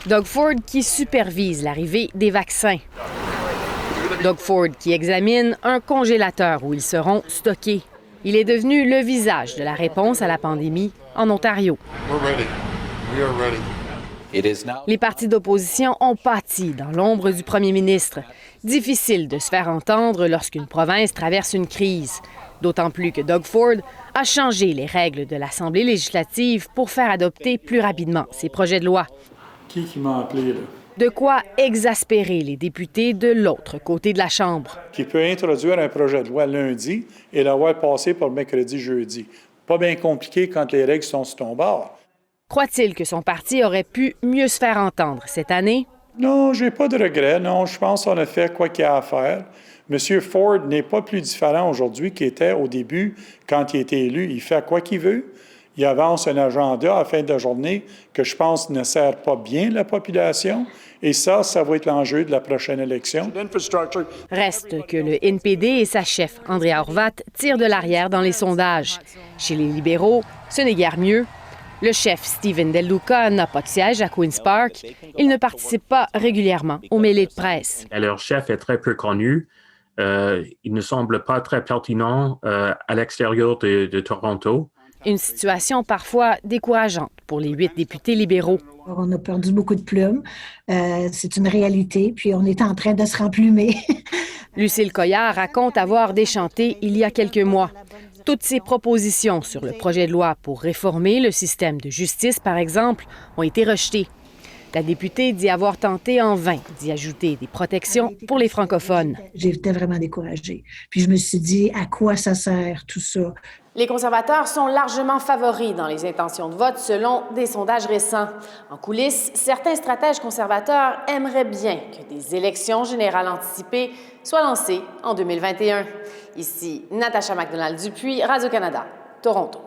Doug Ford qui supervise l'arrivée des vaccins. Doug Ford qui examine un congélateur où ils seront stockés. Il est devenu le visage de la réponse à la pandémie en Ontario. Les partis d'opposition ont pâti dans l'ombre du premier ministre. Difficile de se faire entendre lorsqu'une province traverse une crise. D'autant plus que Doug Ford a changé les règles de l'Assemblée législative pour faire adopter plus rapidement ses projets de loi. Qui m'a appelé, là? De quoi exaspérer les députés de l'autre côté de la Chambre. Qui peut introduire un projet de loi lundi et l'avoir passé pour mercredi, jeudi. Pas bien compliqué quand les règles sont sur ton bord. Croit-il que son parti aurait pu mieux se faire entendre cette année? Non, j'ai pas de regrets. Non, je pense qu'on a fait quoi qu'il y a à faire. M. Ford n'est pas plus différent aujourd'hui qu'il était au début quand il a été élu. Il fait quoi qu'il veut. Il avance un agenda à la fin de la journée que je pense ne sert pas bien la population. Et ça va être l'enjeu de la prochaine élection. Reste que le NPD et sa chef, Andrea Horwath, tirent de l'arrière dans les sondages. Chez les libéraux, ce n'est guère mieux. Le chef Stephen Del Duca n'a pas de siège à Queen's Park. Il ne participe pas régulièrement aux mêlées de presse. Leur chef est très peu connu. Il ne semble pas très pertinent à l'extérieur de Toronto. Une situation parfois décourageante pour les 8 députés libéraux. On a perdu beaucoup de plumes. C'est une réalité, puis on est en train de se remplumer. Lucille Coillard raconte avoir déchanté il y a quelques mois. Toutes ses propositions sur le projet de loi pour réformer le système de justice, par exemple, ont été rejetées. La députée dit avoir tenté en vain d'y ajouter des protections pour les francophones. J'étais vraiment découragée. Puis je me suis dit, à quoi ça sert tout ça? Les conservateurs sont largement favoris dans les intentions de vote selon des sondages récents. En coulisses, certains stratèges conservateurs aimeraient bien que des élections générales anticipées soient lancées en 2021. Ici Natacha McDonald-Dupuis, Radio-Canada, Toronto.